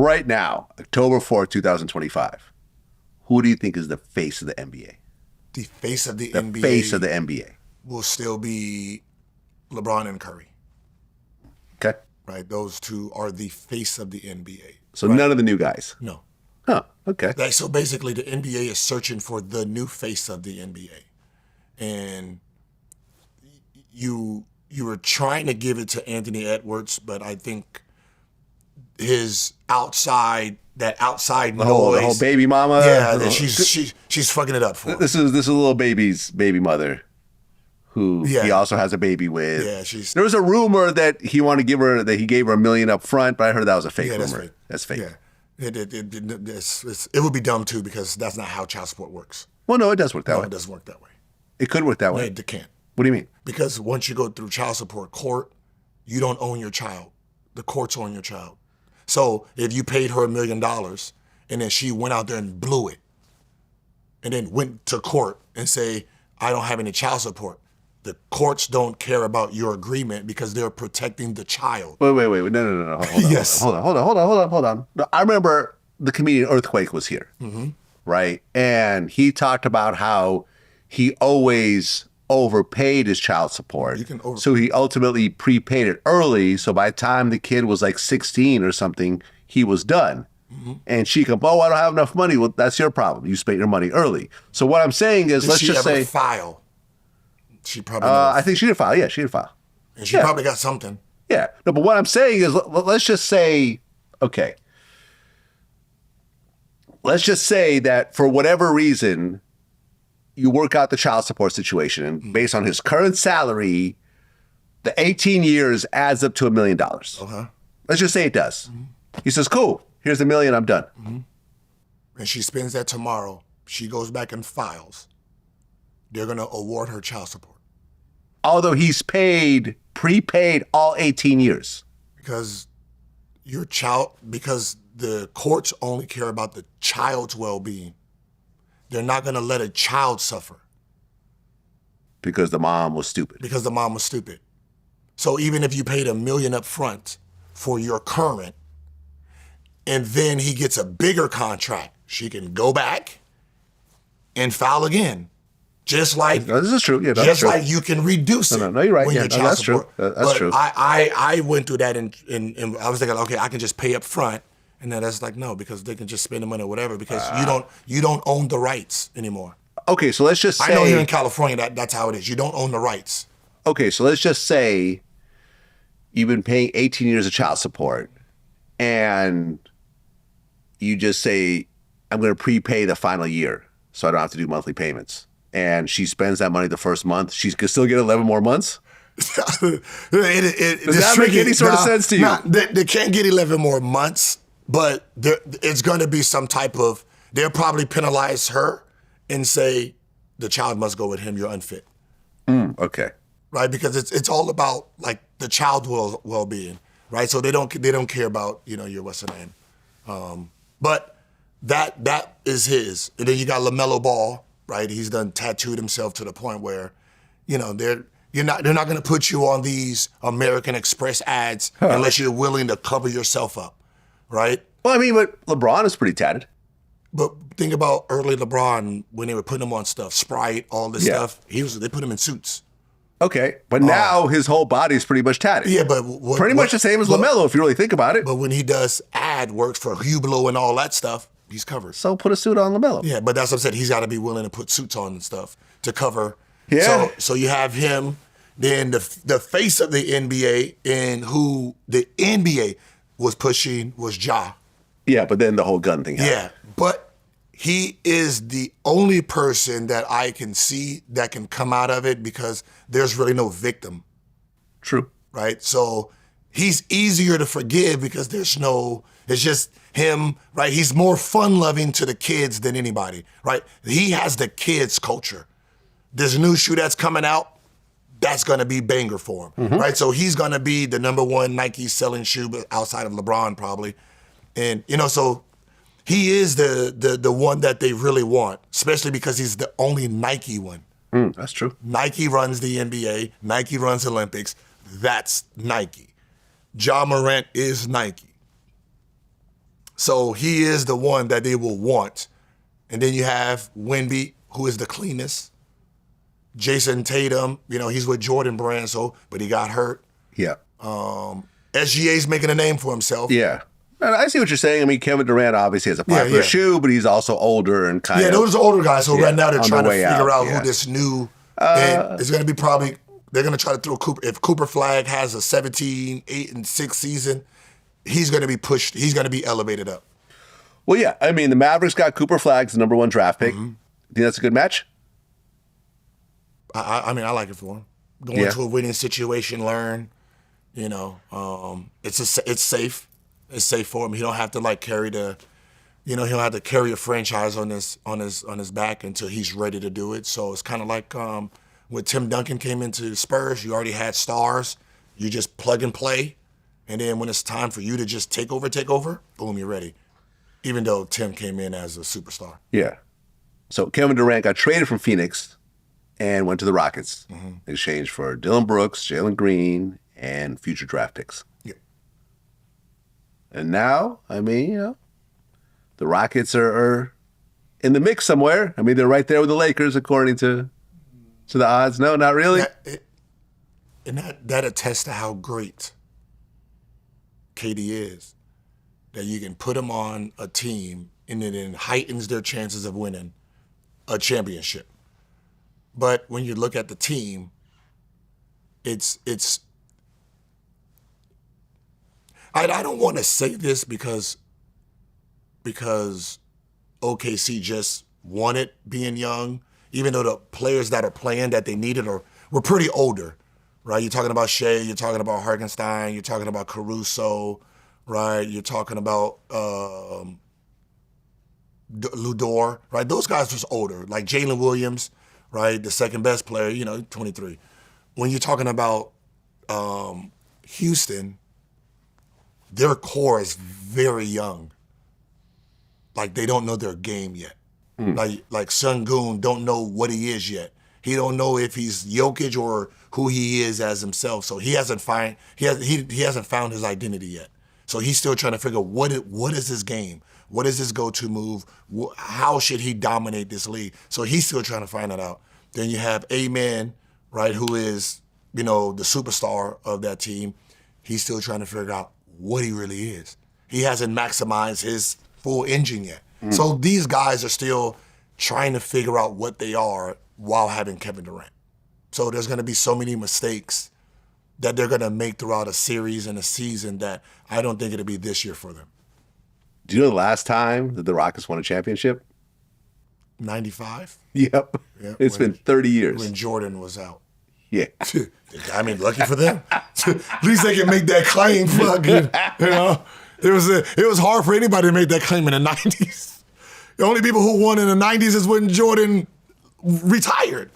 right now, October 4th, 2025, who do you think is the face of the NBA? The face of the NBA. The face of the NBA will still be LeBron and Curry. Okay. Right? Those two are the face of the NBA. So right? none of the new guys? No. Huh, okay. So basically the NBA is searching for the new face of the NBA. And you were trying to give it to Anthony Edwards, but I think his outside noise. The whole baby mama. Yeah, she's fucking it up for him. This is a little baby's baby mother, who he also has a baby with. Yeah, there was a rumor that he wanted to give her he gave her $1 million up front, but I heard that was a fake rumor. That's fake. That's fake. Yeah, it would be dumb too because that's not how child support works. Well, no, it does work that way. No, it doesn't work that way. It could work that way. No, it can't. What do you mean? Because once you go through child support court, you don't own your child. The courts own your child. So if you paid her $1 million and then she went out there and blew it and then went to court and say, I don't have any child support, the courts don't care about your agreement because they're protecting the child. Wait. No. Hold on. Yes. Hold on. No, I remember the comedian Earthquake was here, right? And he talked about how he always overpaid his child support. So he ultimately prepaid it early. So by the time the kid was like 16 or something, he was done. And she could, I don't have enough money. Well, that's your problem. You spent your money early. So what I'm saying is, let's just say file. She probably. I think she did file. Yeah, she did file. And she probably got something. Yeah. No, but what I'm saying is, let's just say, okay. Let's just say that for whatever reason, you work out the child support situation, and based on his current salary, the 18 years adds up to $1 million. Let's just say it does. He says, cool, here's $1 million, I'm done. And she spends that tomorrow. She goes back and files. They're going to award her child support. Although he's prepaid all 18 years. Because the courts only care about the child's well-being. They're not going to let a child suffer. Because the mom was stupid. So even if you paid $1 million up front for your current, and then he gets a bigger contract, she can go back and file again. Just like this is true. Yeah, just true. Like you can reduce it. No, you're right. When Yeah, that's true. That's true. I went through that and I was thinking, okay, I can just pay up front. And then that's like, no, because they can just spend the money or whatever because you don't own the rights anymore. Okay, so let's just say... I know here in California that's how it is. You don't own the rights. Okay, so let's just say you've been paying 18 years of child support and you just say, I'm going to prepay the final year so I don't have to do monthly payments. And she spends that money the first month. She can still get 11 more months? Does that make any sort of sense to you? They can't get 11 more months. But it's going to be some type of, they'll probably penalize her and say, the child must go with him, you're unfit. Okay. Right, because it's all about like the child well-being, right? So they don't care about, your what's the name. But that is his. And then you got LaMelo Ball, right? He's done tattooed himself to the point where, they're not going to put you on these American Express ads unless you're willing to cover yourself up. Right? Well, I mean, but LeBron is pretty tatted. But think about early LeBron when they were putting him on stuff, Sprite, all this stuff. They put him in suits. Okay, but now his whole body is pretty much tatted. Yeah, but pretty much the same as LaMelo if you really think about it. But when he does ad works for Hublot and all that stuff, he's covered. So put a suit on LaMelo. Yeah, but that's what I said. He's got to be willing to put suits on and stuff to cover. Yeah. So you have him, then the face of the NBA, and who the NBA was pushing was Ja. Yeah, but then the whole gun thing happened. Yeah, but he is the only person that I can see that can come out of it because there's really no victim. True. Right? So he's easier to forgive because it's just him, right? He's more fun-loving to the kids than anybody, right? He has the kids' culture. This new shoe that's coming out, that's going to be banger for him, right? So he's going to be the #1 Nike selling shoe outside of LeBron probably. And, so he is the one that they really want, especially because he's the only Nike one. That's true. Nike runs the NBA. Nike runs Olympics. That's Nike. Ja Morant is Nike. So he is the one that they will want. And then you have Wemby, who is the cleanest. Jayson Tatum, he's with Jordan Brand, but he got hurt. Yeah. SGA's making a name for himself. Yeah. And I see what you're saying. I mean, Kevin Durant obviously has a popular shoe, but he's also older and kind of... Yeah, those are older guys. So right now they're trying to figure out who this new... it's going to be probably... They're going to try to throw Cooper... If Cooper Flag has a 17, 8, and 6 season, he's going to be pushed. He's going to be elevated up. Well, yeah. I mean, the Mavericks got Cooper Flag's the number 1 draft pick. Mm-hmm. Think that's a good match? I mean, I like it for him. Go into a winning situation, learn. It's safe. It's safe for him. He don't have to carry the, he don't have to carry a franchise on his back until he's ready to do it. So it's kind of like when Tim Duncan came into Spurs, you already had stars. You just plug and play, and then when it's time for you to just take over, boom, you're ready. Even though Tim came in as a superstar. Yeah. So Kevin Durant got traded from Phoenix and went to the Rockets in exchange for Dylan Brooks, Jalen Green, and future draft picks. Yeah. And now, I mean, the Rockets are in the mix somewhere. I mean, they're right there with the Lakers, according to the odds. No, not really. That attests to how great KD is. That you can put him on a team and it then heightens their chances of winning a championship. But when you look at the team, it's I don't want to say this because OKC just won it being young, even though the players that are playing that they needed were pretty older, right? You're talking about Shea, you're talking about Hartenstein, you're talking about Caruso, right? You're talking about Ludor, right? Those guys was older, like Jalen Williams, right? The second best player, 23. When you're talking about Houston, their core is very young. Like they don't know their game yet. Like Sengun don't know what he is yet. He don't know if he's Jokic or who he is as himself. So he hasn't found his identity yet. So he's still trying to figure out what is his game? What is his go-to move? How should he dominate this league? So he's still trying to find that out. Then you have Amen, right, who is, the superstar of that team. He's still trying to figure out what he really is. He hasn't maximized his full engine yet. So these guys are still trying to figure out what they are while having Kevin Durant. So there's going to be so many mistakes that they're going to make throughout a series and a season that I don't think it'll be this year for them. Do you know the last time that the Rockets won a championship? 95? Yep. It's been 30 years. When Jordan was out. Yeah. I mean, lucky for them. At least they can make that claim. It was hard for anybody to make that claim in the 90s. The only people who won in the 90s is when Jordan retired.